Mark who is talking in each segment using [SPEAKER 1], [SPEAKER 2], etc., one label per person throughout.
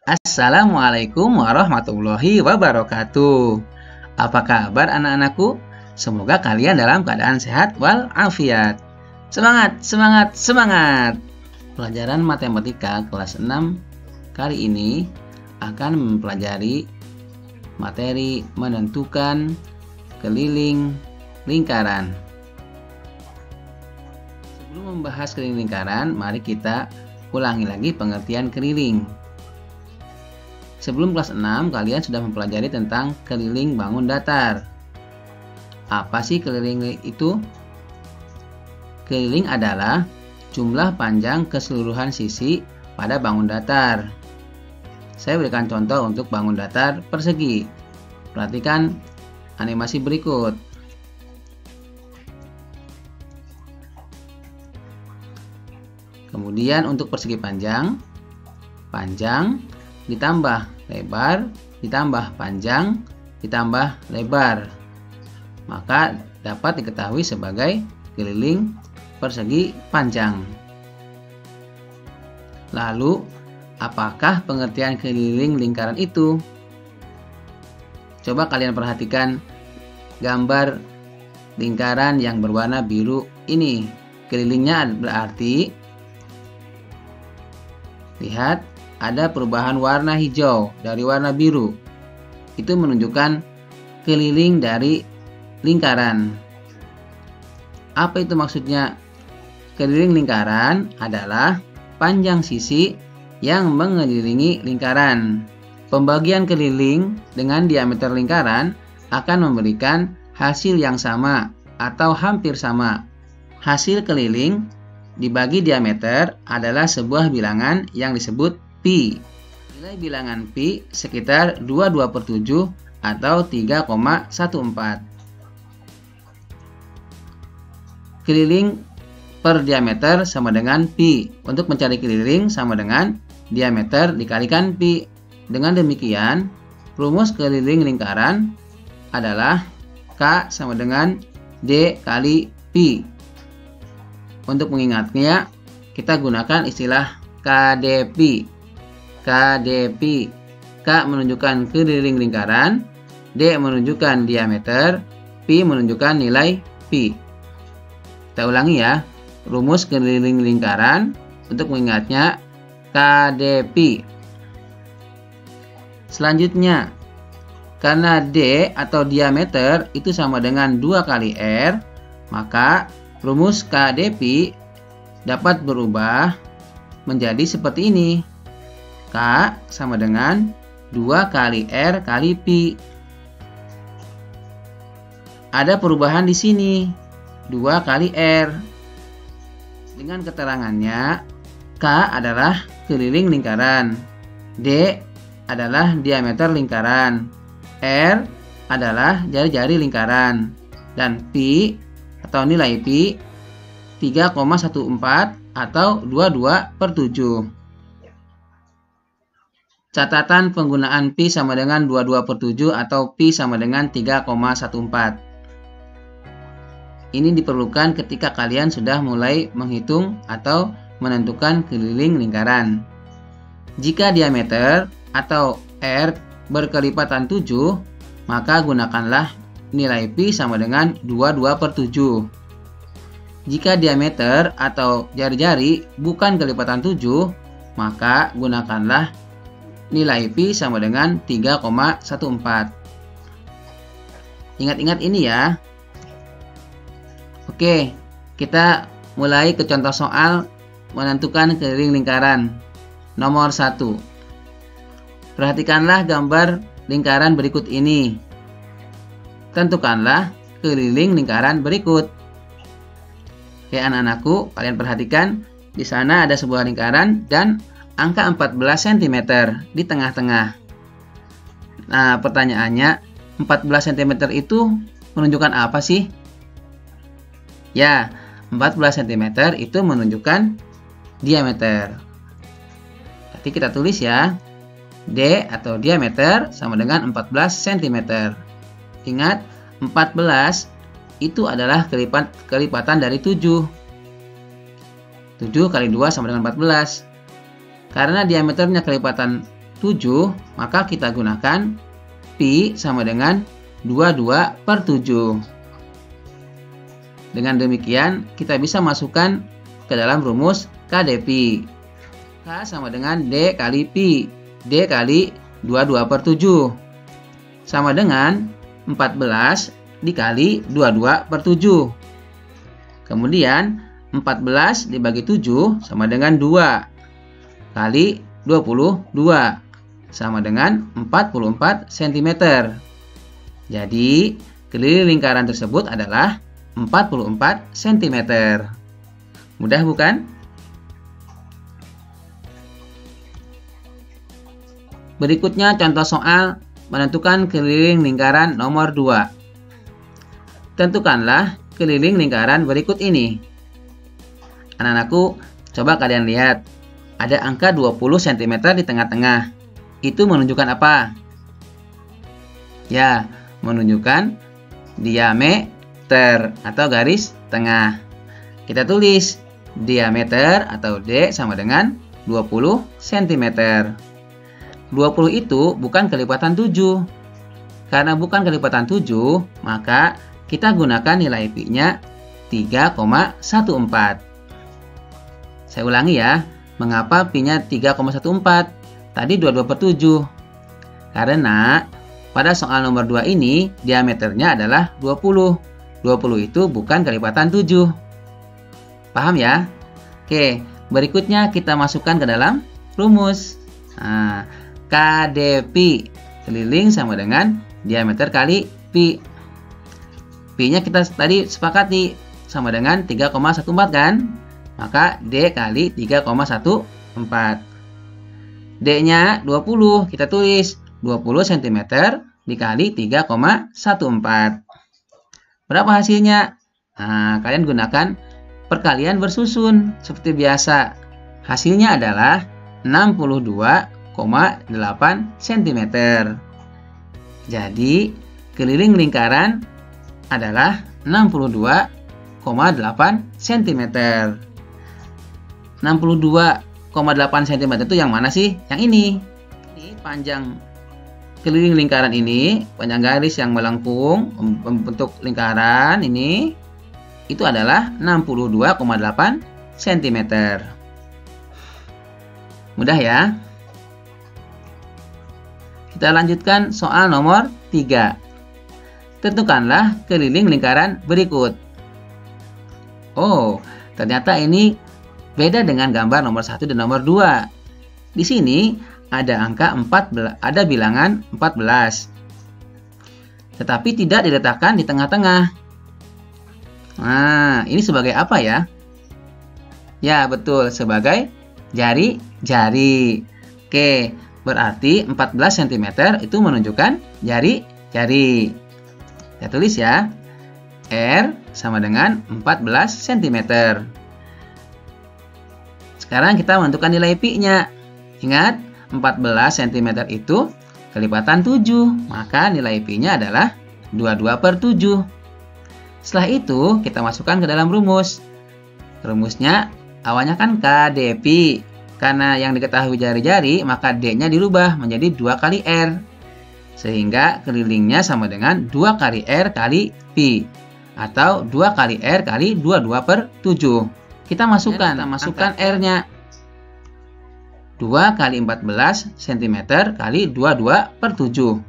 [SPEAKER 1] Assalamualaikum warahmatullahi wabarakatuh. Apa kabar anak-anakku? Semoga kalian dalam keadaan sehat walafiat. Semangat, semangat, semangat! Pelajaran matematika kelas 6 kali ini akan mempelajari materi menentukan keliling lingkaran. Sebelum membahas keliling lingkaran, mari kita ulangi lagi pengertian keliling. Sebelum kelas 6, kalian sudah mempelajari tentang keliling bangun datar. Apa sih keliling itu? Keliling adalah jumlah panjang keseluruhan sisi pada bangun datar. Saya berikan contoh untuk bangun datar persegi. Perhatikan animasi berikut. Kemudian untuk persegi panjang ditambah lebar, ditambah panjang, ditambah lebar. Maka dapat diketahui sebagai keliling persegi panjang. Lalu, apakah pengertian keliling lingkaran itu? Coba kalian perhatikan gambar lingkaran yang berwarna biru ini. Kelilingnya berarti, lihat, ada perubahan warna hijau dari warna biru. Itu menunjukkan keliling dari lingkaran. Apa itu maksudnya? Keliling lingkaran adalah panjang sisi yang mengelilingi lingkaran. Pembagian keliling dengan diameter lingkaran akan memberikan hasil yang sama atau hampir sama. Hasil keliling dibagi diameter adalah sebuah bilangan yang disebut pi. Nilai bilangan pi sekitar 22/7 atau 3,14. Keliling per diameter sama dengan pi. Untuk mencari keliling sama dengan diameter dikalikan pi. Dengan demikian, rumus keliling lingkaran adalah K sama dengan D kali pi. Untuk mengingatnya, kita gunakan istilah KdP. KdP. K menunjukkan keliling lingkaran, D menunjukkan diameter, Pi menunjukkan nilai pi. Kita ulangi ya, rumus keliling lingkaran untuk mengingatnya KdP. Selanjutnya, karena D atau diameter itu sama dengan 2 kali R, maka rumus KdP dapat berubah menjadi seperti ini. K sama dengan 2 kali R kali pi. Ada perubahan di sini, 2 kali R. Dengan keterangannya, K adalah keliling lingkaran, D adalah diameter lingkaran, R adalah jari-jari lingkaran, dan pi atau nilai pi 3,14 atau 22/7. Catatan penggunaan pi sama dengan 22/7 atau pi sama dengan 3,14. Ini diperlukan ketika kalian sudah mulai menghitung atau menentukan keliling lingkaran. Jika diameter atau R berkelipatan 7, maka gunakanlah nilai pi sama dengan 22/7. Jika diameter atau jari-jari bukan kelipatan 7, maka gunakanlah nilai pi sama dengan 3,14. Ingat-ingat ini ya. Oke, kita mulai ke contoh soal menentukan keliling lingkaran. Nomor 1. Perhatikanlah gambar lingkaran berikut ini. Tentukanlah keliling lingkaran berikut. Oke anak-anakku, kalian perhatikan di sana ada sebuah lingkaran dan angka 14 cm di tengah-tengah. Nah, pertanyaannya, 14 cm itu menunjukkan apa sih? Ya, 14 cm itu menunjukkan diameter. Nanti kita tulis ya, D atau diameter sama dengan 14 cm. Ingat, 14 itu adalah kelipatan dari 7. 7 kali 2 sama dengan 14. Karena diameternya kelipatan 7, maka kita gunakan pi sama dengan 22/7. Dengan demikian, kita bisa masukkan ke dalam rumus KdPi. K sama dengan D kali pi. D kali 22/7. Sama dengan 14 dikali 22/7. Kemudian 14 dibagi 7 sama dengan 2 kali 22 sama dengan 44 cm. Jadi, keliling lingkaran tersebut adalah 44 cm. Mudah bukan? Berikutnya contoh soal menentukan keliling lingkaran nomor 2. Tentukanlah keliling lingkaran berikut ini. Anak-anakku, coba kalian lihat. Ada angka 20 cm di tengah-tengah. Itu menunjukkan apa? Ya, menunjukkan diameter atau garis tengah. Kita tulis diameter atau D sama dengan 20 cm. 20 itu bukan kelipatan 7. Karena bukan kelipatan 7, maka kita gunakan nilai pi-nya 3,14. Saya ulangi ya, mengapa pi-nya 3,14? Tadi 22/7. Karena pada soal nomor 2 ini diameternya adalah 20. 20 itu bukan kelipatan 7. Paham ya? Oke, berikutnya kita masukkan ke dalam rumus. Nah, KdPi keliling sama dengan diameter kali pi. Pi-nya kita tadi sepakati sama dengan 3,14 kan? Maka D kali 3,14. D-nya 20, kita tulis 20 cm dikali 3,14. Berapa hasilnya? Nah, kalian gunakan perkalian bersusun seperti biasa. Hasilnya adalah 62,8 cm. Jadi, keliling lingkaran adalah 62,8 cm. 62,8 cm itu yang mana sih? Yang ini. Ini panjang keliling lingkaran ini, panjang garis yang melengkung membentuk lingkaran ini, itu adalah 62,8 cm. Mudah ya? Kita lanjutkan soal nomor 3. Tentukanlah keliling lingkaran berikut. Oh, ternyata ini beda dengan gambar nomor 1 dan nomor 2. Di sini ada angka 14, ada bilangan 14. Tetapi tidak diletakkan di tengah-tengah. Nah, ini sebagai apa ya? Ya, betul, sebagai jari-jari. Oke, berarti 14 cm itu menunjukkan jari-jari. Kita tulis ya. R sama dengan 14 cm. Sekarang kita menentukan nilai pi-nya. Ingat, 14 cm itu kelipatan 7. Maka nilai pi-nya adalah 22/7. Setelah itu, kita masukkan ke dalam rumus. Rumusnya awalnya kan KdPi. Karena yang diketahui jari-jari, maka D-nya dirubah menjadi 2 kali R. Sehingga kelilingnya sama dengan 2 kali R kali pi. Atau 2 kali R kali 22/7. Kita masukkan R-nya. 2 kali 14 cm kali 22/7.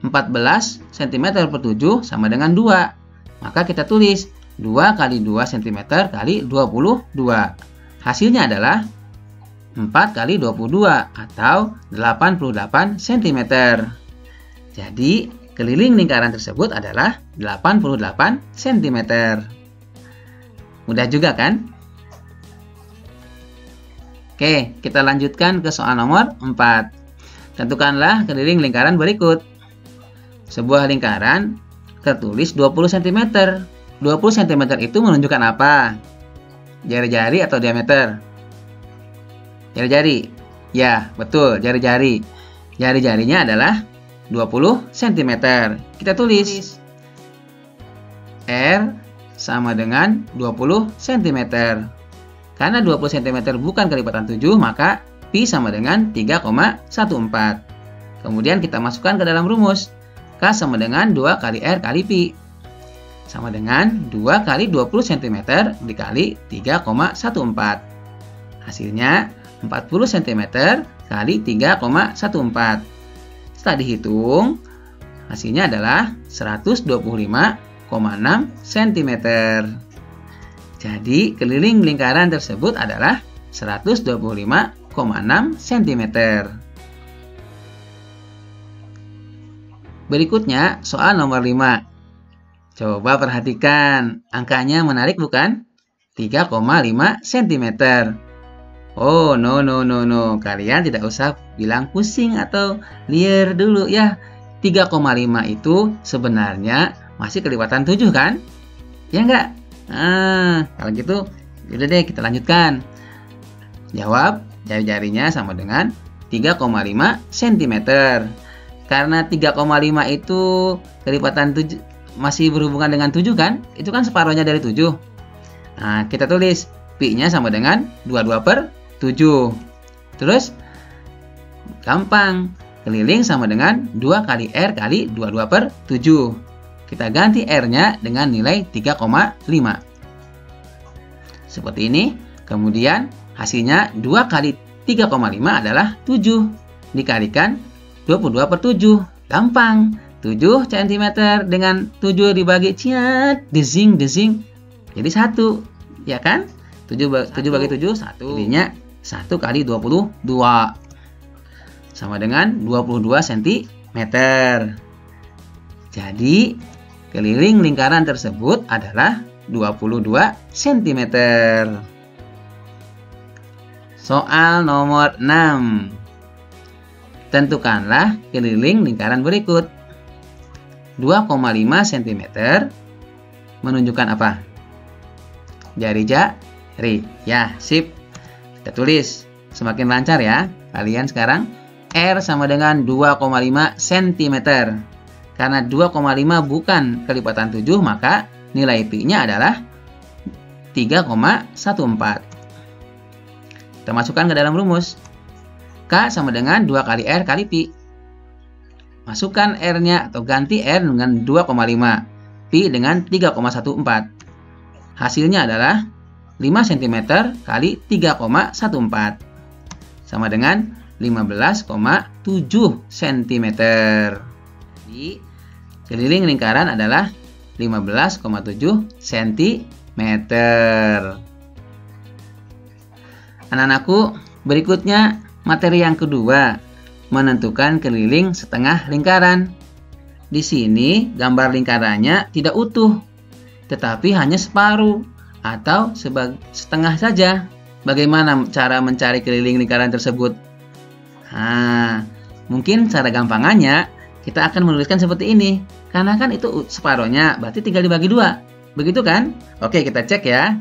[SPEAKER 1] 14 cm per 7 sama dengan 2. Maka kita tulis 2 kali 2 cm kali 22. Hasilnya adalah 4 kali 22 atau 88 cm. Jadi, keliling lingkaran tersebut adalah 88 cm. Mudah juga kan? Oke, kita lanjutkan ke soal nomor 4. Tentukanlah keliling lingkaran berikut. Sebuah lingkaran tertulis 20 cm. 20 cm itu menunjukkan apa? Jari-jari atau diameter? Jari-jari. Ya, betul, jari-jari. Jari-jarinya adalah 20 cm. Kita tulis R sama dengan 20 cm. Karena 20 cm bukan kelipatan 7, maka Pi sama dengan 3,14. Kemudian kita masukkan ke dalam rumus. K sama dengan 2 kali R kali Pi. Sama dengan 2 kali 20 cm dikali 3,14. Hasilnya 40 cm kali 3,14. Setelah dihitung, hasilnya adalah 125,6 cm. Jadi, keliling lingkaran tersebut adalah 125,6 cm. Berikutnya, soal nomor 5. Coba perhatikan, angkanya menarik bukan? 3,5 cm. Oh, no. Kalian tidak usah bilang pusing atau liar dulu ya. 3,5 itu sebenarnya masih kelipatan 7 kan? Ya enggak? Nah, kalau gitu, udah deh kita lanjutkan. Jawab, jari-jarinya sama dengan 3,5 cm. Karena 3,5 itu kelipatan 7 masih berhubungan dengan 7 kan? Itu kan separuhnya dari 7. Nah, kita tulis Pi-nya sama dengan 22/7. Terus, gampang. Keliling sama dengan 2 kali R kali 22/7. Kita ganti R-nya dengan nilai 3,5. Seperti ini. Kemudian, hasilnya 2 kali 3,5 adalah 7. Dikalikan 22/7. Gampang. 7 cm dengan 7 dibagi ciat, desing. Jadi 1. Ya kan? 7 bagi 7, 1. Jadinya 1 kali 22. Sama dengan 22 cm. Jadi, keliling lingkaran tersebut adalah 22 cm. Soal nomor 6. Tentukanlah keliling lingkaran berikut. 2,5 cm menunjukkan apa? Jari. Ya, sip. Kita tulis. Semakin lancar ya. Kalian sekarang R sama dengan 2,5 cm. Karena 2,5 bukan kelipatan 7, maka nilai Pi-nya adalah 3,14. Kita masukkan ke dalam rumus. K sama dengan 2 kali R kali Pi. Masukkan R-nya atau ganti R dengan 2,5. Pi dengan 3,14. Hasilnya adalah 5 cm kali 3,14. Sama dengan 15,7 cm. Jadi, keliling lingkaran adalah 15,7 cm. Anak-anakku, berikutnya materi yang kedua. Menentukan keliling setengah lingkaran. Di sini gambar lingkarannya tidak utuh, tetapi hanya separuh atau setengah saja. Bagaimana cara mencari keliling lingkaran tersebut? Nah, mungkin cara gampangannya kita akan menuliskan seperti ini. Karena kan itu separuhnya, berarti tinggal dibagi 2. Begitu kan? Oke, kita cek ya.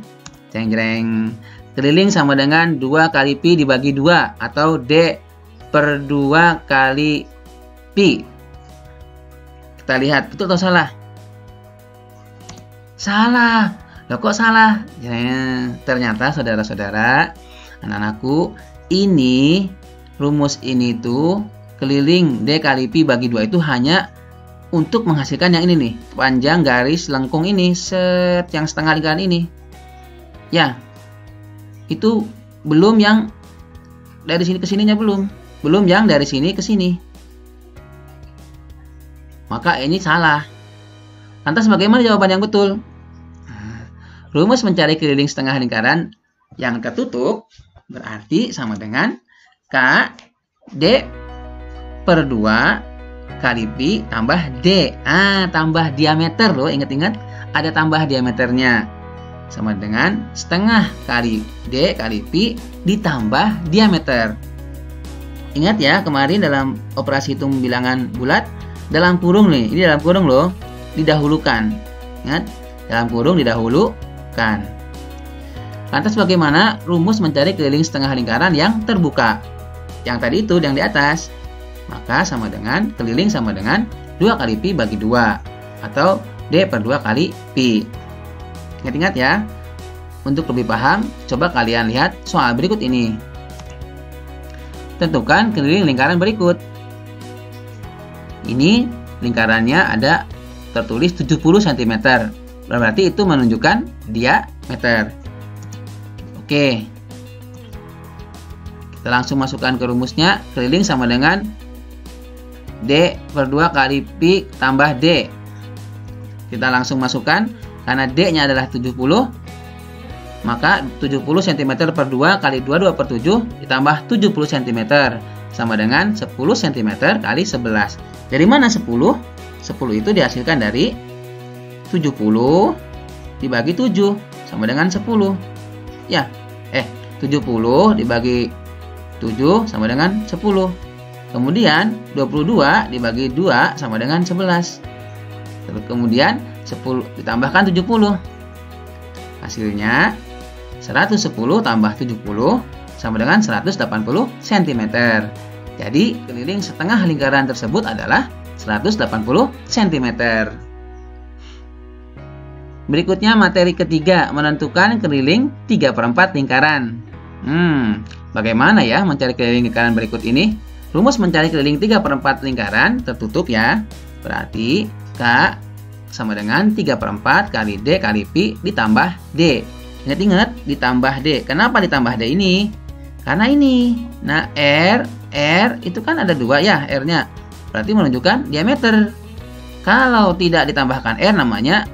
[SPEAKER 1] Jeng-jeng. Keliling sama dengan 2 kali Pi dibagi 2 atau D/2 kali Pi. Kita lihat, betul atau salah? Salah. Loh, kok salah? Ya, ternyata saudara-saudara, anak-anakku, ini rumus ini tuh keliling D kali Pi bagi 2 itu hanya untuk menghasilkan yang ini nih, panjang garis lengkung ini, yang setengah lingkaran ini. Ya, itu belum yang dari sini ke sininya belum yang dari sini ke sini. Maka ini salah. Lantas bagaimana jawaban yang betul? Rumus mencari keliling setengah lingkaran yang tertutup berarti sama dengan K D/2 kali Pi tambah D. Tambah diameter loh, ingat-ingat ada tambah diameternya. Sama dengan setengah kali D kali Pi ditambah diameter. Ingat ya, kemarin dalam operasi hitung bilangan bulat, dalam kurung nih, ini dalam kurung loh, didahulukan. Ingat, dalam kurung didahulukan. Lantas bagaimana rumus mencari keliling setengah lingkaran yang terbuka? Yang tadi itu, yang di atas. Maka sama dengan, keliling sama dengan 2 kali Pi bagi 2. Atau D/2 kali Pi. Ingat-ingat ya. Untuk lebih paham, coba kalian lihat soal berikut ini. tentukan keliling lingkaran berikut. Ini lingkarannya ada tertulis 70 cm. Berarti itu menunjukkan diameter. Oke. Kita langsung masukkan ke rumusnya. Keliling sama dengan D per 2 kali Pi tambah D. Kita langsung masukkan. Karena D-nya adalah 70, maka 70 cm per 2 kali 22 per 7 ditambah 70 cm sama dengan 10 cm kali 11. Dari mana 10? 10 itu dihasilkan dari 70 dibagi 7 sama dengan 10. Ya, 70 dibagi 7 sama dengan 10. Kemudian 22 dibagi 2 sama dengan 11. Terus kemudian 10 ditambahkan 70. Hasilnya 110 tambah 70 sama dengan 180 cm. Jadi keliling setengah lingkaran tersebut adalah 180 cm. Berikutnya materi ketiga, menentukan keliling 3/4 lingkaran. Bagaimana ya mencari keliling lingkaran berikut ini? Rumus mencari keliling 3/4 lingkaran tertutup ya. Berarti K sama dengan 3/4 kali D kali Pi ditambah D. Ingat-ingat ditambah D. Kenapa ditambah D ini? Karena ini. Nah, R itu kan ada 2 ya R-nya. Berarti menunjukkan diameter. Kalau tidak ditambahkan R namanya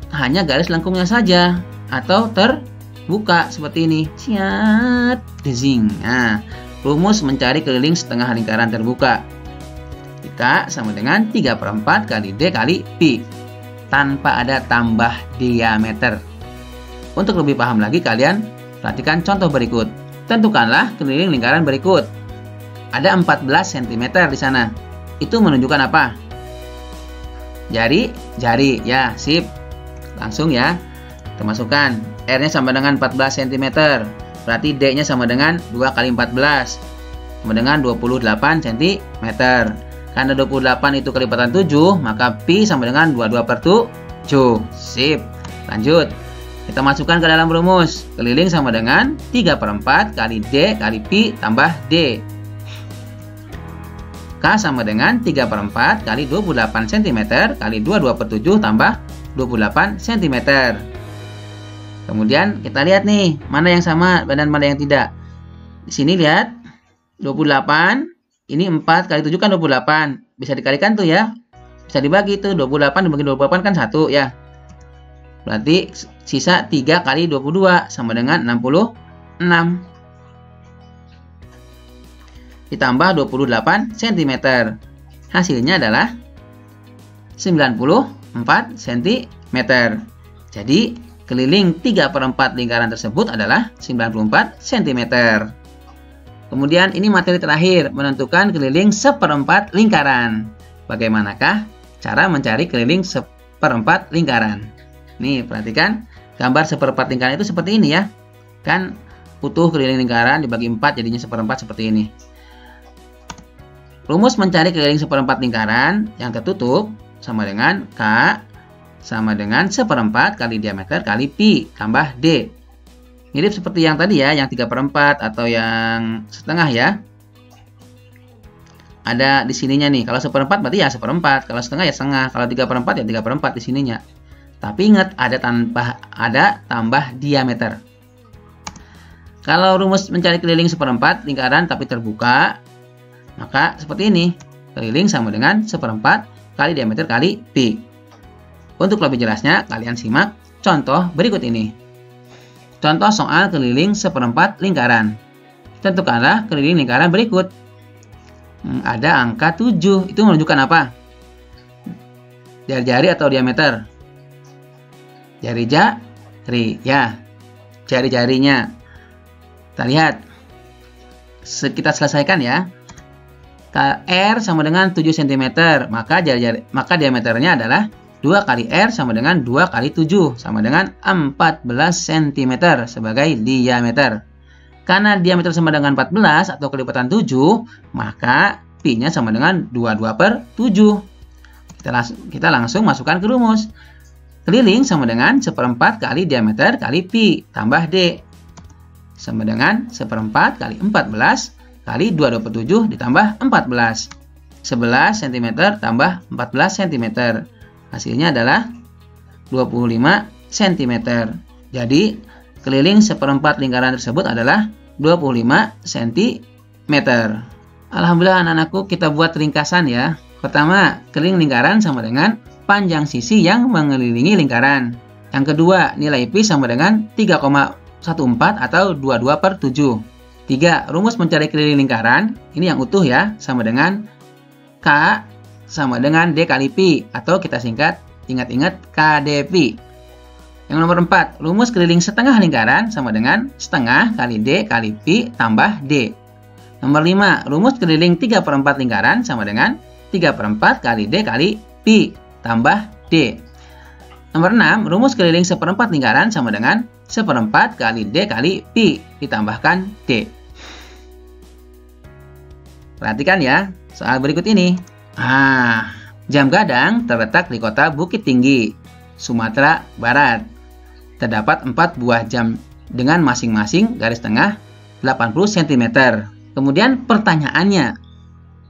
[SPEAKER 1] hanya garis lengkungnya saja atau terbuka seperti ini. Siat dezing. Nah, rumus mencari keliling setengah lingkaran terbuka. K sama dengan 3/4 kali D kali Pi tanpa ada tambah diameter. Untuk lebih paham lagi kalian perhatikan contoh berikut. Tentukanlah keliling lingkaran berikut. Ada 14 cm di sana. Itu menunjukkan apa? Jari ya, sip. Langsung ya. Kita masukkan R-nya sama dengan 14 cm. Berarti D-nya sama dengan 2 kali 14 sama dengan 28 cm. Karena 28 itu kelipatan 7, maka Pi sama dengan 22 per 7. Sip. Lanjut. Kita masukkan ke dalam rumus. Keliling sama dengan 3/4 kali D kali Pi tambah D. K sama dengan 3/4 kali 28 cm kali 22 per 7 tambah 28 cm. Kemudian kita lihat nih, mana yang sama dan mana yang tidak. Di sini lihat, 28. Ini 4 kali 7 kan 28. Bisa dikalikan tuh ya. Bisa dibagi tuh. 28 dibagi 28 kan 1 ya. Berarti sisa 3 kali 22 sama dengan 66. Ditambah 28 cm. Hasilnya adalah 94 cm. Jadi keliling 3/4 lingkaran tersebut adalah 94 cm. Kemudian ini materi terakhir, menentukan keliling 1/4 lingkaran. Bagaimanakah cara mencari keliling 1/4 lingkaran? Nih, perhatikan gambar 1/4 lingkaran itu seperti ini ya. Kan utuh keliling lingkaran dibagi 4 jadinya 1/4 seperti ini. Rumus mencari keliling 1/4 lingkaran yang tertutup sama dengan K sama dengan 1/4 kali diameter kali Pi tambah D. Mirip seperti yang tadi ya, yang 3/4 atau yang setengah ya. Ada di sininya nih. Kalau 1/4 berarti ya 1/4. Kalau setengah ya setengah. Kalau 3/4 ya 3/4 di sininya. Tapi ingat ada tambah diameter. Kalau rumus mencari keliling 1/4 lingkaran tapi terbuka, maka seperti ini. Keliling sama dengan 1/4 kali diameter kali Pi. Untuk lebih jelasnya, kalian simak contoh berikut ini. Contoh soal keliling 1/4 lingkaran. Tentukanlah keliling lingkaran berikut. Ada angka 7. Itu menunjukkan apa? Jari-jari atau diameter? Jari-jari. Ya. Jari-jarinya. Kita lihat. Kita selesaikan ya. R sama dengan 7 cm. Maka diameternya adalah 2 kali R sama dengan 2 kali 7 sama dengan 14 cm sebagai diameter. Karena diameter sama dengan 14 atau kelipatan 7, maka Pi-nya sama dengan 22 per 7. Kita langsung masukkan ke rumus. Keliling sama dengan 1/4 kali diameter kali Pi tambah D. Sama dengan 1/4 kali 14 kali 227 ditambah 14. 11 cm tambah 14 cm. Hasilnya adalah 25 cm. Jadi, keliling seperempat lingkaran tersebut adalah 25 cm. Alhamdulillah anak-anakku, kita buat ringkasan ya. Pertama, keliling lingkaran sama dengan panjang sisi yang mengelilingi lingkaran. Yang kedua, nilai pi sama dengan 3,14 atau 22/7. 3. Rumus mencari keliling lingkaran, ini yang utuh ya, sama dengan K sama dengan D kali pi, atau kita singkat, ingat-ingat KdP. Yang nomor 4, rumus keliling setengah lingkaran sama dengan setengah kali D kali pi tambah D. Nomor 5, rumus keliling 3/4 lingkaran sama dengan 3/4 kali D kali pi tambah D. Nomor 6, rumus keliling seperempat lingkaran sama dengan seperempat kali D kali pi ditambahkan D. Perhatikan ya, soal berikut ini. Jam gadang terletak di kota Bukit Tinggi, Sumatera Barat. Terdapat 4 buah jam dengan masing-masing garis tengah 80 cm. Kemudian pertanyaannya,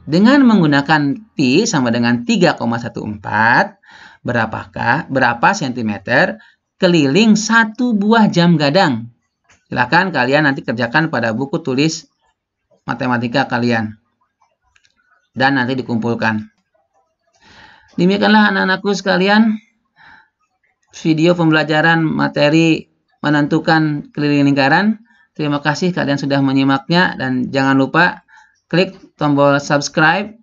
[SPEAKER 1] dengan menggunakan pi sama dengan 3,14, berapa cm keliling satu buah jam gadang? Silakan kalian nanti kerjakan pada buku tulis matematika kalian dan nanti dikumpulkan. Demikianlah anak-anakku sekalian, video pembelajaran materi menentukan keliling lingkaran. Terima kasih kalian sudah menyimaknya, dan jangan lupa klik tombol subscribe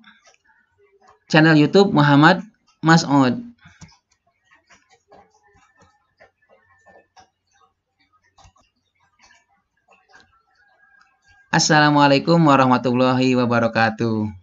[SPEAKER 1] channel YouTube Muhammad Mas'ud. Assalamualaikum warahmatullahi wabarakatuh.